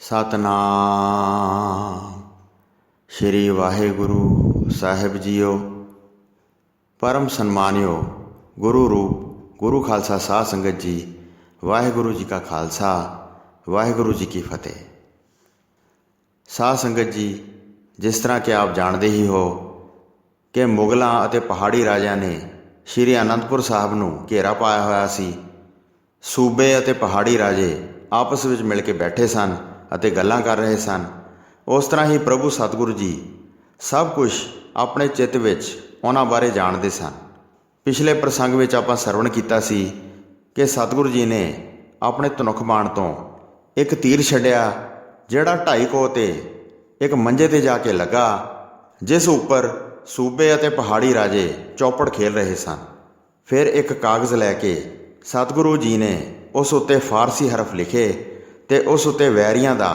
सतनाम श्री वाहिगुरु साहिब जीओ। परम सन्मानियो गुरु रूप गुरु खालसा साध संगत जी, वाहिगुरु जी का खालसा वाहिगुरु जी की फतेह। साध संगत जी, जिस तरह कि आप जानते ही हो कि मुगलों और पहाड़ी राजा ने श्री आनंदपुर साहब नूं घेरा पाया होया सी। सूबे और पहाड़ी राजे आपस में मिल के बैठे सन ਅਤੇ ਗੱਲਾਂ कर रहे सन। उस तरह ही प्रभु सतगुरु जी सब कुछ अपने चित्त विच उन्हां बारे जानते सन। पिछले प्रसंग में आपां सरवण कीता सी कि सतगुरु जी ने अपने धनुख बाण तो एक तीर छड्डिया जिहड़ा 2.5 कोह ते एक मंजे ते जाके लगा, जिस उपर सूबे और पहाड़ी राजे चौपड़ खेल रहे सन। फिर एक कागज़ लैके सतगुरु जी ने उस उत्ते फारसी हरफ लिखे ते उस उत्ते वैरियां दा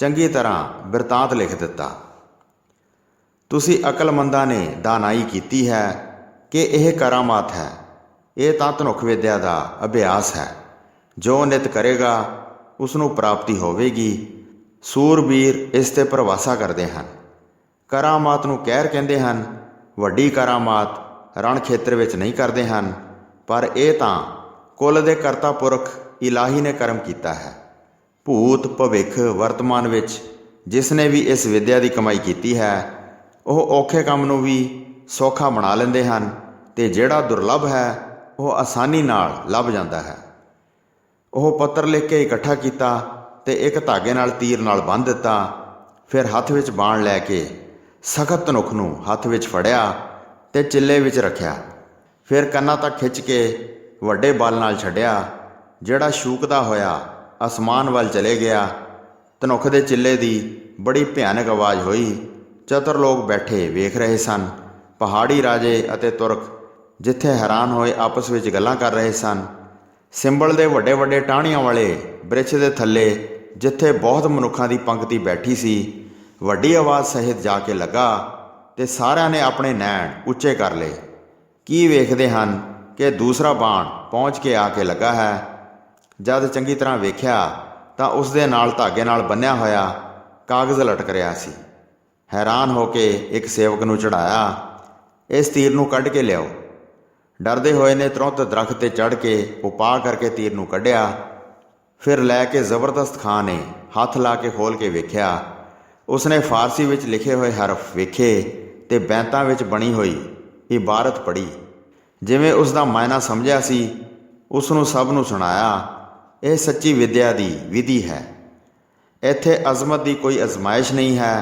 चंगी तरह बिरतांत लिख दिता। तुसी अकलमंदां ने दानाई कीती है कि यह करामात है, ये तां धनुख विद्या दा अभ्यास है। जो नित करेगा उसनूं प्राप्ति होवेगी। सूरबीर इस ते प्रवासा करते हैं। करामात नूं कहर कहंदे हन। वड्डी करामात रण खेत्र विच नहीं करते हैं, पर यह तां कुल दे करता पुरख इलाही ने कर्म किया है। भूत भविख वर्तमान विच जिसने भी इस विद्या की कमाई की है, वह औखे काम नूं भी सौखा बना लेंदे हन ते जिहड़ा दुर्लभ है वह आसानी नाल लभ जाता है। वह पत्तर लिख के इकट्ठा किया ते एक धागे नाल तीर नाल बन्ह दिता। फिर हत्थ विच बाण लैके सख्त धनुख नूं हत्थ विच फड़िया ते चिल्ले विच रखिया। फिर कन्नां तक खिंच के वड्डे बल नाल छड्डिया, जिहड़ा शूकदा होया आसमान वाल चले गया। धनुख दे चिल्ले दी बड़ी भयानक आवाज़ हुई। चतुर लोग बैठे वेख रहे सन। पहाड़ी राजे अते तुरक जिथे हैरान होए आपस में गल्लां कर रहे सन। सिंबल दे वड्डे वड्डे टाहणियां वाले बृछ दे थल्ले जिथे बहुत मनुखां दी पंक्ति बैठी सी, वड्डी आवाज़ सहित जाके लगा ते सारिਆਂ ने अपने नैण उच्चे कर लए। की वेखदे हन कि दूसरा बाण पहुँच के आके लगा है। जद चंगी तरह वेख्या तो उस दे नाल धागे नाल बन्निया होया कागज़ लटक रहा सी। हैरान होके एक सेवक नूं चढ़ाया, इस तीर नूं कढ़ के लियाओ। डरदे होए ने तुरंत दरख्त ते चढ़ के उपाह करके तीर नूं कढ़िया। फिर लैके जबरदस्त खां ने हथ ला के खोल के वेख्या। उसने फारसी विच लिखे हुए हरफ वेखे ते बैंतां विच बनी हुई इबारत पढ़ी। जिवें उसका मायना समझिया सी, उसनूं सब नूं सुणाया। यह सच्ची विद्या की विधि है। इत्थे अजमत की कोई अजमाइश नहीं है।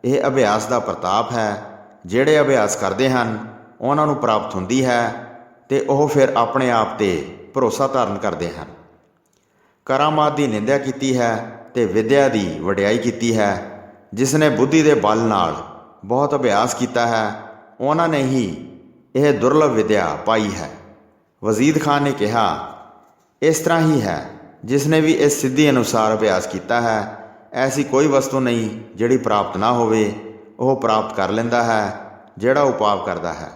यह अभ्यास का प्रताप है। जिहड़े अभ्यास करते हैं उन्हां नूं प्राप्त होंदी है ते ओह फिर अपने आप ते भरोसा धारण करते हैं। करामात की निंदा की है ते विद्या की वडियाई की है। जिसने बुद्धि के बल नाल बहुत अभ्यास किया है, उन्होंने ही यह दुर्लभ विद्या पाई है। वजीद खान ने कहा, इस तरह ही है। जिसने भी इस सिद्धि अनुसार अभ्यास किया है, ऐसी कोई वस्तु नहीं जिहड़ी प्राप्त ना होवे, वह प्राप्त कर लेंदा है जिहड़ा उपाव करता है।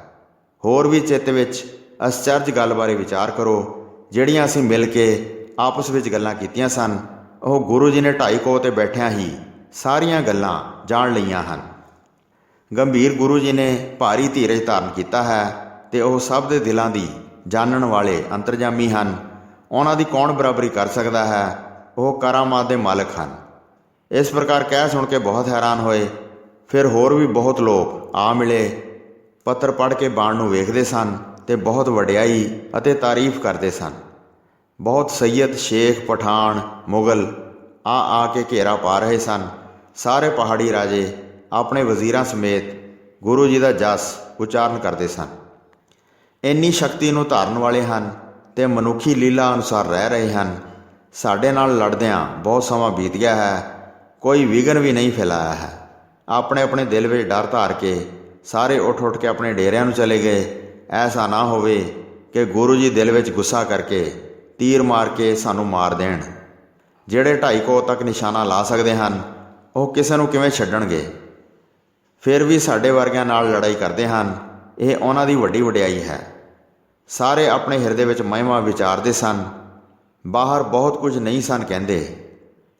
होर भी चित्त विच आश्चर्य गल बारे विचार करो, जिहड़ियां असीं मिल के आपस विच गल्लां कीतियां सन। वह गुरु जी ने 2.5 कोह ते बैठिया ही सारियां गल्लां जाण लईआं हन। गंभीर गुरु जी ने भारी धीरज धारण किया है ते वह सब दे दिलां दी जानण वाले अंतरजामी हन। उन्हां दी कौन बराबरी कर सकता है। वह करामात दे मालक हैं। इस प्रकार कह सुन के बहुत हैरान होए। फिर होर भी बहुत लोग आ मिले। पत्र पढ़ के बाण नूं वेखदे सन ते बहुत वडियाई अते तारीफ करते सन। बहुत सैयद शेख पठान मुगल आ के घेरा पा रहे सन। सारे पहाड़ी राजे अपने वजीरां समेत गुरु जी का जस उचारण करते सन। इन्नी शक्ति नूं धारण वाले हैं ते मनुखी लीला अनुसार रह रहे हैं। साडे नाल लड़दियां बहुत समा बीत गया है, कोई विघन भी नहीं फैलाया है। अपने अपने दिल में डर धार के सारे उठ उठ के अपने डेरियां नूं चले गए। ऐसा ना होवे कि गुरु जी दिल में गुस्सा करके तीर मार के सानू मार देण। जिहड़े 2.5 कोह तक निशाना ला सकते हैं, वह किसी नूं किवें छड्डणगे। फिर भी साडे वर्गियां नाल लड़ाई करते हैं। यह उन्हां दी वड्डी वडियाई है। सारे अपने हिरदे विच महिमा विचारते सन। बाहर बहुत कुछ नहीं सन कहते।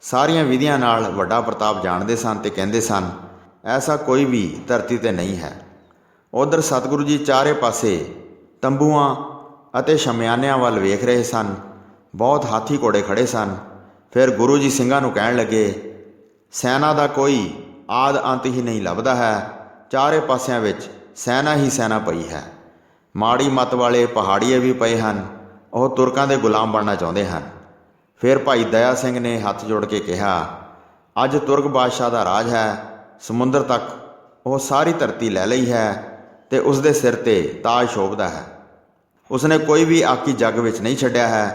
ਸਾਰੀਆਂ ਵਿਧੀਆਂ ਨਾਲ ਵੱਡਾ ਪ੍ਰਤਾਪ ਜਾਣਦੇ ਸਨ ਤੇ ਕਹਿੰਦੇ ਸਨ, ਐਸਾ ਕੋਈ ਵੀ ਧਰਤੀ 'ਤੇ ਨਹੀਂ ਹੈ। ਉਧਰ ਸਤਿਗੁਰੂ ਜੀ ਚਾਰੇ ਪਾਸੇ ਤੰਬੂਆਂ ਅਤੇ ਸ਼ਮਿਆਨਿਆਂ ਵੱਲ ਵੇਖ ਰਹੇ ਸਨ। ਬਹੁਤ ਹਾਥੀ ਘੋੜੇ ਖੜੇ ਸਨ। ਫਿਰ ਗੁਰੂ ਜੀ ਸਿੰਘਾਂ ਨੂੰ ਕਹਿਣ ਲੱਗੇ, ਸੈਨਾ ਦਾ ਕੋਈ ਆਦ ਅੰਤ ਹੀ ਨਹੀਂ ਲੱਭਦਾ ਹੈ। ਚਾਰੇ ਪਾਸਿਆਂ ਵਿੱਚ ਸੈਨਾ ਹੀ ਸੈਨਾ ਪਈ ਹੈ। ਮਾੜੀ ਮੱਤ ਵਾਲੇ ਪਹਾੜੀਏ ਵੀ ਪਏ ਹਨ। ਉਹ ਤੁਰਕਾਂ ਦੇ ਗੁਲਾਮ ਬਣਨਾ ਚਾਹੁੰਦੇ ਹਨ। ਫਿਰ ਭਾਈ ਦਇਆ ਸਿੰਘ ਨੇ ਹੱਥ ਜੋੜ ਕੇ ਕਿਹਾ, ਅੱਜ ਤੁਰਕ ਬਾਦਸ਼ਾਹ ਦਾ ਰਾਜ ਹੈ। ਸਮੁੰਦਰ ਤੱਕ ਉਹ ਸਾਰੀ ਧਰਤੀ ਲੈ ਲਈ ਹੈ ਤੇ ਉਸ ਦੇ ਸਿਰ 'ਤੇ ਤਾਜ ਸ਼ੋਭਦਾ ਹੈ। ਉਸਨੇ ਕੋਈ ਵੀ ਆਕੀ ਜੱਗ ਵਿੱਚ ਨਹੀਂ ਛੱਡਿਆ ਹੈ।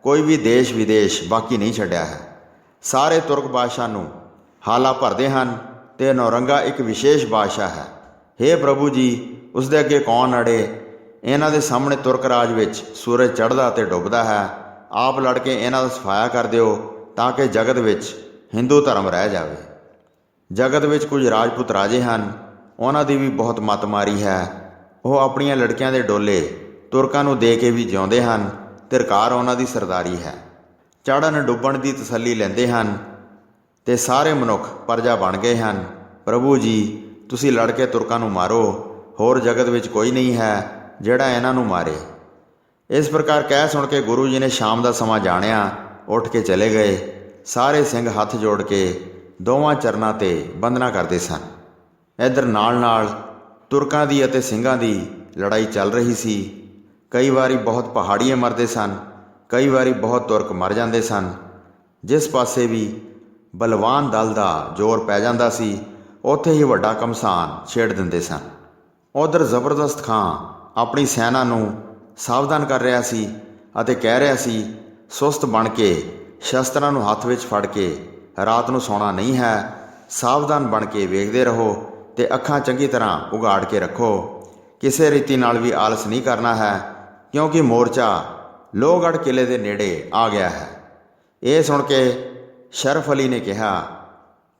ਕੋਈ ਵੀ ਦੇਸ਼ ਵਿਦੇਸ਼ ਬਾਕੀ ਨਹੀਂ ਛੱਡਿਆ ਹੈ। ਸਾਰੇ ਤੁਰਕ ਬਾਦਸ਼ਾਹ ਨੂੰ ਹਾਲਾ ਭਰਦੇ ਹਨ ਤੇ ਨੌਰੰਗਾ ਇੱਕ ਵਿਸ਼ੇਸ਼ ਬਾਦਸ਼ਾਹ ਹੈ। ਹੇ ਪ੍ਰਭੂ ਜੀ, ਉਸ ਦੇ ਅੱਗੇ ਕੌਣ ਅੜੇ। ਇਹਨਾਂ ਦੇ ਸਾਹਮਣੇ ਤੁਰਕ ਰਾਜ ਵਿੱਚ ਸੂਰਜ ਚੜ੍ਹਦਾ ਤੇ ਡੁੱਬਦਾ ਹੈ। ਆਪ ਲੜ ਕੇ ਇਹਨਾਂ ਦਾ ਸਫਾਇਆ ਕਰ ਦਿਓ ਤਾਂ ਕਿ ਜਗਤ ਵਿੱਚ ਹਿੰਦੂ ਧਰਮ ਰਹਿ ਜਾਵੇ। ਜਗਤ ਵਿੱਚ ਕੁਝ ਰਾਜਪੂਤ ਰਾਜੇ ਹਨ, ਉਹਨਾਂ ਦੀ ਵੀ ਬਹੁਤ ਮੱਤ ਮਾਰੀ ਹੈ। ਉਹ ਆਪਣੀਆਂ ਲੜਕੀਆਂ ਦੇ ਡੋਲੇ ਤੁਰਕਾਂ ਨੂੰ ਦੇ ਕੇ ਵੀ ਜਿਉਂਦੇ ਹਨ। ਧਿਰਕਾਰ ਉਹਨਾਂ ਦੀ ਸਰਦਾਰੀ ਹੈ। ਚੜ੍ਹਨ ਡੁੱਬਣ ਦੀ ਤਸੱਲੀ ਲੈਂਦੇ ਹਨ ਤੇ ਸਾਰੇ ਮਨੁੱਖ ਪਰਜਾ ਬਣ ਗਏ ਹਨ। ਪ੍ਰਭੂ ਜੀ, ਤੁਸੀਂ ਲੜ ਕੇ ਤੁਰਕਾਂ ਨੂੰ ਮਾਰੋ। ਹੋਰ ਜਗਤ ਵਿੱਚ ਕੋਈ ਨਹੀਂ ਹੈ ਜਿਹੜਾ ਇਹਨਾਂ ਨੂੰ ਮਾਰੇ। ਇਸ ਪ੍ਰਕਾਰ ਕਹਿ ਸੁਣ ਕੇ ਗੁਰੂ ਜੀ ਨੇ ਸ਼ਾਮ ਦਾ ਸਮਾਂ ਜਾਣਿਆ, ਉੱਠ ਕੇ ਚਲੇ ਗਏ। ਸਾਰੇ ਸਿੰਘ ਹੱਥ ਜੋੜ ਕੇ ਦੋਵਾਂ ਚਰਨਾਂ 'ਤੇ ਬੰਦਨਾ ਕਰਦੇ ਸਨ। ਇੱਧਰ ਨਾਲ ਨਾਲ ਤੁਰਕਾਂ ਦੀ ਅਤੇ ਸਿੰਘਾਂ ਦੀ ਲੜਾਈ ਚੱਲ ਰਹੀ ਸੀ। ਕਈ ਵਾਰੀ ਬਹੁਤ ਪਹਾੜੀਏ ਮਰਦੇ ਸਨ, ਕਈ ਵਾਰੀ ਬਹੁਤ ਤੁਰਕ ਮਰ ਜਾਂਦੇ ਸਨ। ਜਿਸ ਪਾਸੇ ਵੀ ਬਲਵਾਨ ਦਲ ਦਾ ਜ਼ੋਰ ਪੈ ਜਾਂਦਾ ਸੀ, ਉੱਥੇ ਹੀ ਵੱਡਾ ਘਮਸਾਨ ਛੇੜ ਦਿੰਦੇ ਸਨ। ਉਧਰ ਜ਼ਬਰਦਸਤ ਖਾਂ ਆਪਣੀ ਸੈਨਾ ਨੂੰ ਸਾਵਧਾਨ ਕਰ ਰਿਹਾ ਸੀ ਅਤੇ ਕਹਿ ਰਿਹਾ ਸੀ, ਸੁਸਤ ਬਣ ਕੇ ਸ਼ਸਤਰਾਂ ਨੂੰ ਹੱਥ ਵਿੱਚ ਫੜ ਕੇ ਰਾਤ ਨੂੰ ਸੌਣਾ ਨਹੀਂ ਹੈ। ਸਾਵਧਾਨ ਬਣ ਕੇ ਵੇਖਦੇ ਰਹੋ ਤੇ ਅੱਖਾਂ ਚੰਗੀ ਤਰ੍ਹਾਂ ਉਘਾੜ ਕੇ ਰੱਖੋ। ਕਿਸੇ ਰੀਤੀ ਨਾਲ ਵੀ ਆਲਸ ਨਹੀਂ ਕਰਨਾ ਹੈ, ਕਿਉਂਕਿ ਮੋਰਚਾ ਲੋਹਗੜ੍ਹ ਕਿਲੇ ਦੇ ਨੇੜੇ ਆ ਗਿਆ ਹੈ। ਇਹ ਸੁਣ ਕੇ ਸ਼ਰਫ ਅਲੀ ਨੇ ਕਿਹਾ,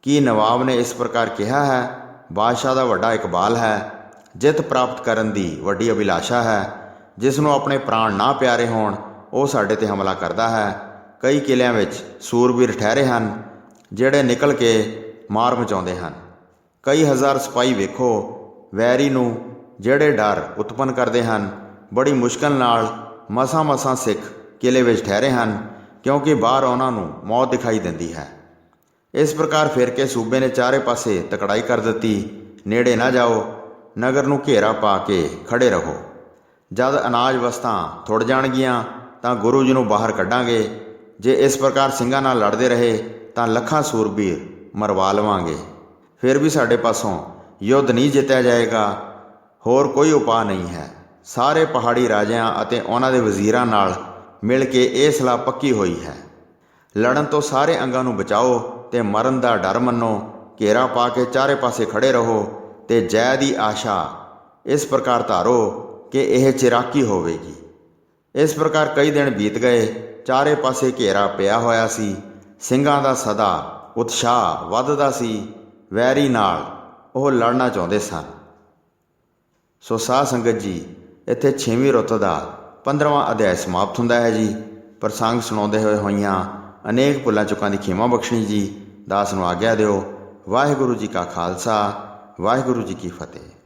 ਕੀ ਨਵਾਬ ਨੇ ਇਸ ਪ੍ਰਕਾਰ ਕਿਹਾ ਹੈ? ਬਾਦਸ਼ਾਹ ਦਾ ਵੱਡਾ ਇਕਬਾਲ ਹੈ। ਜਿੱਤ ਪ੍ਰਾਪਤ ਕਰਨ ਦੀ ਵੱਡੀ ਅਭਿਲਾਸ਼ਾ ਹੈ। ਜਿਸ ਨੂੰ ਆਪਣੇ ਪ੍ਰਾਣ ਨਾ ਪਿਆਰੇ ਹੋਣ, ਉਹ ਸਾਡੇ 'ਤੇ ਹਮਲਾ ਕਰਦਾ ਹੈ। ਕਈ ਕਿਲਿਆਂ ਵਿੱਚ ਸੂਰਬੀਰ ਠਹਿਰੇ ਹਨ ਜਿਹੜੇ ਨਿਕਲ ਕੇ ਮਾਰ ਮਚਾਉਂਦੇ ਹਨ। ਕਈ ਹਜ਼ਾਰ ਸਿਪਾਹੀ ਵੇਖੋ, ਵੈਰੀ ਨੂੰ ਜਿਹੜੇ ਡਰ ਉਤਪੰਨ ਕਰਦੇ ਹਨ। ਬੜੀ ਮੁਸ਼ਕਲ ਨਾਲ ਮਸਾਂ ਸਿੱਖ ਕਿਲੇ ਵਿੱਚ ਠਹਿਰੇ ਹਨ, ਕਿਉਂਕਿ ਬਾਹਰ ਉਹਨਾਂ ਨੂੰ ਮੌਤ ਦਿਖਾਈ ਦਿੰਦੀ ਹੈ। ਇਸ ਪ੍ਰਕਾਰ ਫਿਰ ਕੇ ਸੂਬੇ ਨੇ ਚਾਰੇ ਪਾਸੇ ਤਕੜਾਈ ਕਰ ਦਿੱਤੀ। ਨੇੜੇ ਨਾ ਜਾਓ, ਨਗਰ ਨੂੰ ਘੇਰਾ ਪਾ ਕੇ ਖੜੇ ਰਹੋ। ਜਦ ਅਨਾਜ ਵਸਤਾਂ ਥੁੜ ਜਾਣਗੀਆਂ ਤਾਂ ਗੁਰੂ ਜੀ ਨੂੰ ਬਾਹਰ ਕੱਢਾਂਗੇ। ਜੇ ਇਸ ਪ੍ਰਕਾਰ ਸਿੰਘਾਂ ਨਾਲ ਲੜਦੇ ਰਹੇ ਤਾਂ ਲੱਖਾਂ ਸੂਰਬੀਰ ਮਰਵਾ ਲਵਾਂਗੇ। ਫਿਰ ਵੀ ਸਾਡੇ ਪਾਸੋਂ ਯੁੱਧ ਨਹੀਂ ਜਿੱਤਿਆ ਜਾਏਗਾ। ਹੋਰ ਕੋਈ ਉਪਾਅ ਨਹੀਂ ਹੈ। ਸਾਰੇ ਪਹਾੜੀ ਰਾਜਿਆਂ ਅਤੇ ਉਹਨਾਂ ਦੇ ਵਜ਼ੀਰਾਂ ਨਾਲ ਮਿਲ ਕੇ ਇਹ ਸਲਾਹ ਪੱਕੀ ਹੋਈ ਹੈ। ਲੜਨ ਤੋਂ ਸਾਰੇ ਅੰਗਾਂ ਨੂੰ ਬਚਾਓ ਤੇ ਮਰਨ ਦਾ ਡਰ ਮੰਨੋ। ਘੇਰਾ ਪਾ ਕੇ ਚਾਰੇ ਪਾਸੇ ਖੜੇ ਰਹੋ ਤੇ ਜੈ ਦੀ ਆਸ਼ਾ ਇਸ ਪ੍ਰਕਾਰ ਧਾਰੋ ਕਿ ਇਹ ਚਿਰਾਕੀ ਹੋਵੇਗੀ। ਇਸ ਪ੍ਰਕਾਰ ਕਈ ਦਿਨ ਬੀਤ ਗਏ। ਚਾਰੇ ਪਾਸੇ ਘੇਰਾ ਪਿਆ ਹੋਇਆ ਸੀ। ਸਿੰਘਾਂ ਦਾ ਸਦਾ ਉਤਸ਼ਾਹ ਵੱਧਦਾ ਸੀ। ਵੈਰੀ ਨਾਲ ਉਹ ਲੜਨਾ ਚਾਹੁੰਦੇ ਸਨ। ਸੋ ਸਾਧ ਸੰਗਤ ਜੀ, ਇੱਥੇ 6ਵੀਂ ਰੁੱਤ ਦਾ 15ਵਾਂ ਅਧਿਆਇ ਸਮਾਪਤ ਹੁੰਦਾ ਹੈ ਜੀ। ਪ੍ਰਸੰਗ ਸੁਣਾਉਂਦੇ ਹੋਈਆਂ ਅਨੇਕ ਭੁੱਲਾਂ ਚੁੱਕਾਂ ਦੀ ਖਿਮਾ ਬਖਸ਼ਣੀ ਜੀ। ਦਾਸ ਨੂੰ ਆਗਿਆ ਦਿਓ। ਵਾਹਿਗੁਰੂ ਜੀ ਕਾ ਖਾਲਸਾ, ਵਾਹਿਗੁਰੂ ਜੀ ਕੀ ਫਤਿਹ।